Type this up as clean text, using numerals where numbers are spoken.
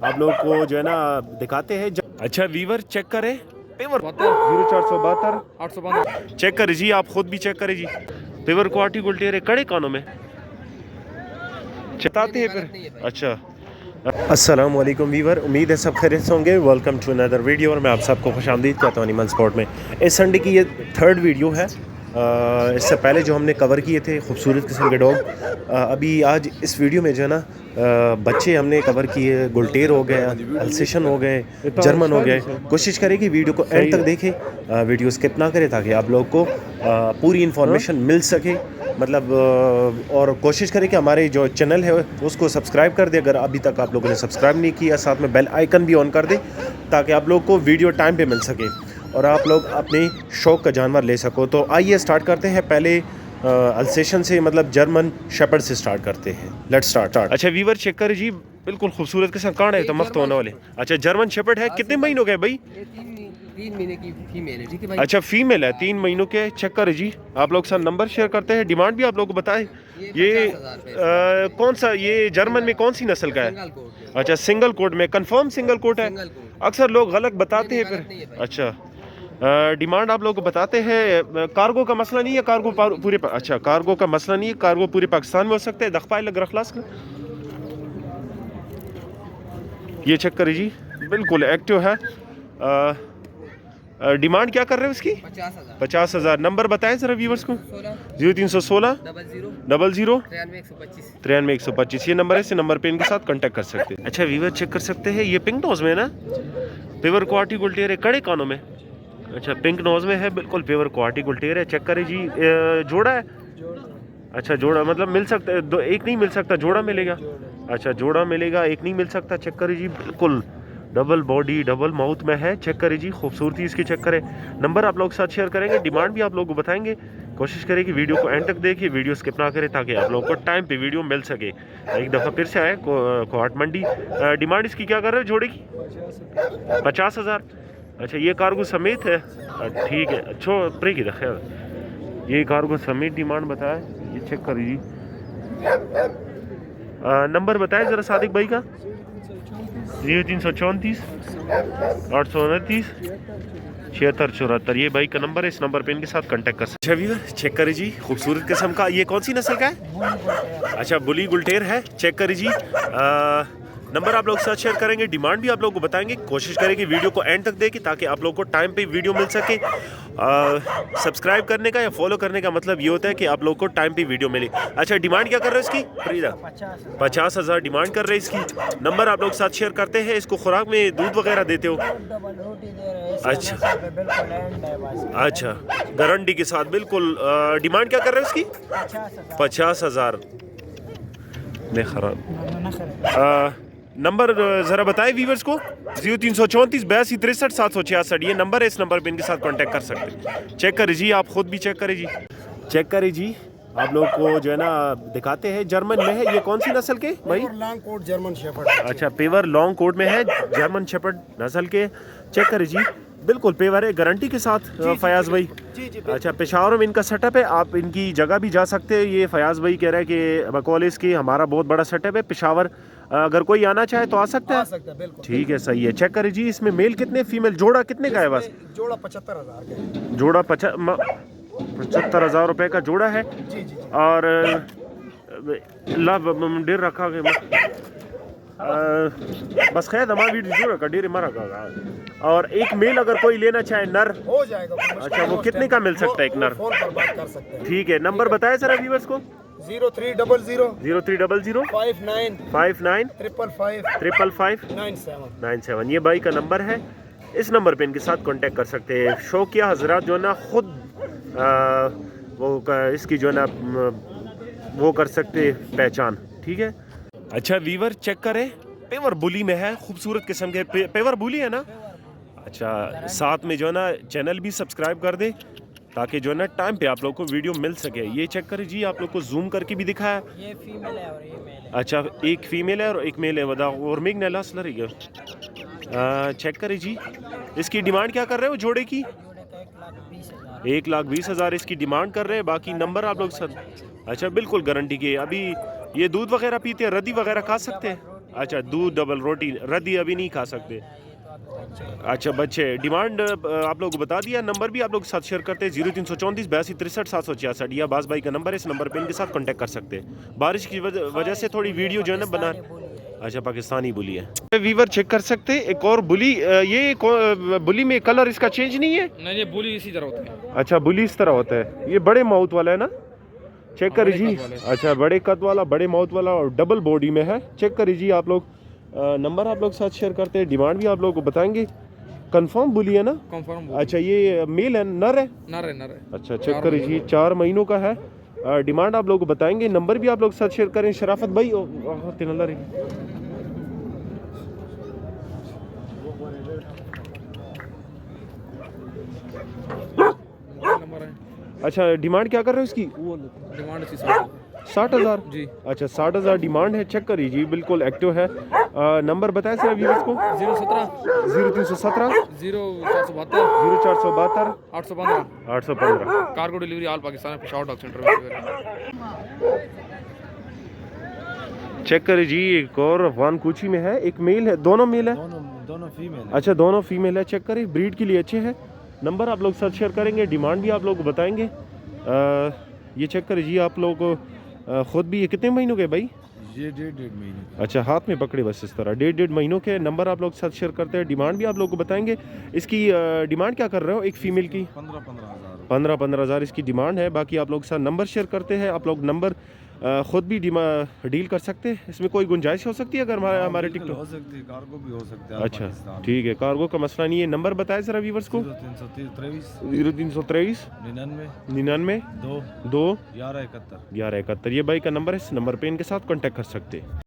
आप लोग को जो है ना दिखाते हैं। अच्छा वीवर चेक करें पेवर 0472 815 चेक करें जी, आप खुद भी चेक करें जी। पेवर क्वालिटी गुल्टेर है कड़े कानों में चताते हैं फिर। अच्छा अस्सलाम वालेकुम वीवर, उम्मीद है सब खैरियत से होंगे। वेलकम टू अनदर वीडियो और मैं आप सबको खुशामदीद कहता हूँ एनिमल स्पॉट में। इस संडे की ये थर्ड वीडियो है। इससे पहले जो हमने कवर किए थे खूबसूरत किस्म के डॉग, अभी आज इस वीडियो में जो है ना बच्चे हमने कवर किए। गुल्टेर हो गए, अल्सेशन हो गए, जर्मन हो गए। कोशिश करें कि वीडियो को एंड तक देखें, वीडियो स्किप ना करें ताकि आप लोग को पूरी इन्फॉर्मेशन मिल सके। मतलब और कोशिश करें कि हमारे जो चैनल है उसको सब्सक्राइब कर दे अगर अभी तक आप लोगों ने सब्सक्राइब नहीं किया। साथ में बेल आइकन भी ऑन कर दे ताकि आप लोग को वीडियो टाइम पे मिल सके और आप लोग अपने शौक़ का जानवर ले सको। तो आइए स्टार्ट करते हैं। पहले अल्सेशन से मतलब जर्मन शेपर्ड से स्टार्ट करते हैं। Let's start. अच्छा वीवर चेक कर जी, बिल्कुल खूबसूरत किस्म कौन है तो मख्त होने वाले। अच्छा जर्मन शेपर्ड है, कितने महीनों के भाई? 3 महीने की फीमेल है, ठीक है भाई। अच्छा फीमेल है, 3 महीनों के। चेक कर जी, आप लोग सर नंबर शेयर करते हैं, डिमांड भी आप लोग को बताएं। ये कौन सा, ये जर्मन में कौन सी नस्ल का है? अच्छा सिंगल कोट में, कंफर्म सिंगल कोट है। अक्सर लोग गलत बताते हैं फिर। अच्छा डिमांड आप लोग को बताते हैं। कार्गो का मसला नहीं है, कार्गो पूरे अच्छा कार्गो का मसला नहीं है, कार्गो पूरे पाकिस्तान में हो सकते हैं। दखपाई लग रखलास का ये चेक करिए जी, बिल्कुल एक्टिव है। डिमांड क्या कर रहे हैं उसकी? 50,000। नंबर बताएं जरा व्यूवर्स को। 0316 00 93 125 ये नंबर है। इस नंबर पे इनके साथ कांटेक्ट कर सकते हैं। अच्छा व्यूवर चेक कर सकते हैं, ये पिंक नोज में ना पेवर क्वालिटी गुल्टेर है कड़े कानों में। अच्छा पिंक नोज में है, बिल्कुल पेवर क्वालिटी गुल्टेर है। चेक करें जी, जोड़ा है। अच्छा जोड़ा मतलब मिल सकता है, दो एक नहीं मिल सकता, जोड़ा मिलेगा। अच्छा जोड़ा मिलेगा, एक नहीं मिल सकता। चेक करें जी, बिल्कुल डबल बॉडी डबल माउथ में है। चेक करें जी, खूबसूरती इसकी चेक करें। नंबर आप लोग साथ शेयर करेंगे, डिमांड भी आप लोग को बताएंगे। कोशिश करें कि वीडियो को एंड तक देखिए, वीडियो स्किप ना करें ताकि आप लोग को टाइम पे वीडियो मिल सके। एक दफ़ा फिर से आए कोहाट मंडी। डिमांड इसकी क्या कर रहे हो जोड़े की? 50,000। अच्छा ये कार्गो समेत है, ठीक है। अच्छा प्रे की खैर ये कार्गो समेत डिमांड बताया। ये चेक करिए जी, नंबर बताएं ज़रा सादिक भाई का। 0334 829 7674 ये भाई का नंबर है। इस नंबर पे इनके साथ कांटेक्ट कर सकते हैं। अच्छा व्यूअर चेक करिए जी, खूबसूरत किस्म का। ये कौन सी नस्ल का है? अच्छा बुली गुल्टेर है। चेक करिए जी, नंबर आप लोग साथ शेयर करेंगे, डिमांड भी आप लोग को बताएंगे। कोशिश करेंगे वीडियो को एंड तक देखें ताकि आप लोग को टाइम पे वीडियो मिल सके। सब्सक्राइब करने का या फॉलो करने का मतलब ये होता है कि आप लोग को टाइम पे वीडियो मिले। अच्छा डिमांड क्या कर रहे हैं इसकी? फरीदा 50,000 डिमांड कर रहे हैं इसकी। नंबर आप लोग साथ शेयर करते हैं। इसको खुराक में दूध वगैरह देते हो? अच्छा अच्छा गारंटी के साथ बिल्कुल। डिमांड क्या कर रहे हैं इसकी? 50,000 नहीं खराब। नंबर ज़रा बताएं व्यूवर्स को। 0334 82 63 766 ये नंबर है। इस नंबर पे इनके साथ कांटेक्ट कर सकते हैं। चेक करें जी, आप खुद भी चेक करें जी। चेक करें जी, आप लोग को जो है ना दिखाते हैं। जर्मन में है, ये कौन सी नस्ल के भाई? Long coat German shepherd. अच्छा पेवर लॉन्ग कोट में है, जर्मन शेपर्ड नस्ल के। चेक करें जी, बिल्कुल पेवर है गारंटी के साथ। फयाज भाई अच्छा पेशावर में इनका सेटअप है, आप इनकी जगह भी जा सकते हैं। ये फयाज भाई कह रहे हैं कि बकौल की हमारा बहुत बड़ा सेटअप है पेशावर, अगर कोई आना चाहे तो आ सकता है। ठीक है सही है। चेक करें जी, इसमें मेल कितने फीमेल जोड़ा कितने का है? बस जोड़ा 75,000 का। जोड़ा 75,000 रुपए का जोड़ा है। और डेर रखा बस खैर हमारा वीडियो का डेरे मारा का। और एक मेल अगर कोई लेना चाहे नर हो जाएगा। अच्छा वो कितने का मिल सकता है एक नर? फोन पर बात कर सकते हैं। ठीक है नंबर बताया सर व्यूअर्स को। 0300 0300 59 59 555 555 97। 97 ये भाई का नंबर है। इस नंबर पे इनके साथ कांटेक्ट कर सकते हैं। शौकिया हजरात जो है ना खुद इसकी जो है ना वो कर सकते पहचान। ठीक है। अच्छा वीवर चेक करें, पेवर बुली में है, खूबसूरत किस्म के पेवर बुली है ना। अच्छा साथ में जो है ना चैनल भी सब्सक्राइब कर दे ताकि जो है ना टाइम पे आप लोग को वीडियो मिल सके। ये चेक करें जी, आप लोग को जूम करके भी दिखाया। ये फीमेल है और ये मेल है। अच्छा एक फीमेल है और एक मेल है। वदा और मिग नेला सलरी चेक करें जी, इसकी डिमांड क्या कर रहे हो जोड़े की? 1,20,000 इसकी डिमांड कर रहे हैं। बाकी नंबर आप लोग सर अच्छा बिल्कुल गारंटी के। अभी ये दूध वगैरह पीते हैं, रद्दी वगैरह खा सकते हैं? अच्छा, दूध डबल रोटी, रद्दी अभी नहीं खा सकते। अच्छा बच्चे, डिमांड आप लोग को बता दिया, नंबर भी आप लोग के साथ शेयर करते हैं 0334 82 63 766, या बास भाई का नंबर है, इस नंबर पे इनके साथ कांटेक्ट कर सकते हैं। बारिश की वजह से थोड़ी वीडियो जो है ना बना, अच्छा पाकिस्तानी बुली है। वीवर चेक कर सकते हैं एक और बुली, ये बुली में कलर इसका चेंज नहीं है? नहीं, ये बुली इसी तरह होती है। अच्छा बुली इस तरह होता है, ये बड़े माउथ वाला है ना, चेक कर जी। अच्छा बड़े कद वाला, बड़े माउथ वाला और डबल बॉडी में है, चेक कर जी आप लोग। नंबर आप लोग साथ शेयर करते हैं, डिमांड भी आप लोग को बताएंगे। कंफर्म बुली है ना? कंफर्म। अच्छा ये मेल है, नर है? नर है, नर है। अच्छा चेक कर जी, 4 महीनों का है। डिमांड आप लोग को बताएंगे, नंबर भी आप लोग साथ शेयर करें। शराफत भाई नंबर है। अच्छा डिमांड क्या कर रहे हो इसकी? डिमांड 60,000 जी। अच्छा 60,000 डिमांड है, चेक करिए जी, बिल्कुल एक्टिव है। नंबर बताएं सर व्यूअर्स को। 0317 0317 0472 0472 815 815। Cargo delivery all Pakistan Peshawar dog centre में। चेक करिए जी, एक और अफगान कुची में है, एक मेल है, दोनों मेल है? दोनों फीमेल है। अच्छा दोनों फीमेल है, चेक करिए, ब्रीड के लिए अच्छे हैं। नंबर आप लोग साथ शेयर करेंगे, डिमांड भी आप लोग को बताएंगे। ये चेक करिए जी आप लोग खुद भी। ये कितने महीनों के भाई? ये 1.5 महीने। अच्छा हाथ में पकड़े बस इस तरह, 1.5 महीनों के। नंबर आप लोग साथ शेयर करते हैं, डिमांड भी आप लोग को बताएंगे। इसकी डिमांड क्या कर रहे हो एक फीमेल की? 15,000 हज़ार इसकी डिमांड है। बाकी आप लोग साथ नंबर शेयर करते हैं, आप लोग नंबर खुद भी डील कर सकते हैं। इसमें कोई गुंजाइश हो सकती है अगर हमारे टिकटॉक हो सकती है, कार्गो भी हो सकता है। अच्छा ठीक है, कार्गो का मसला नहीं है। नंबर बताएं जरा व्यूवर्स को। 0323 0323 99 2 1171। 1171, ये भाई का नंबर है, इस नंबर पे इनके साथ कांटेक्ट कर सकते हैं।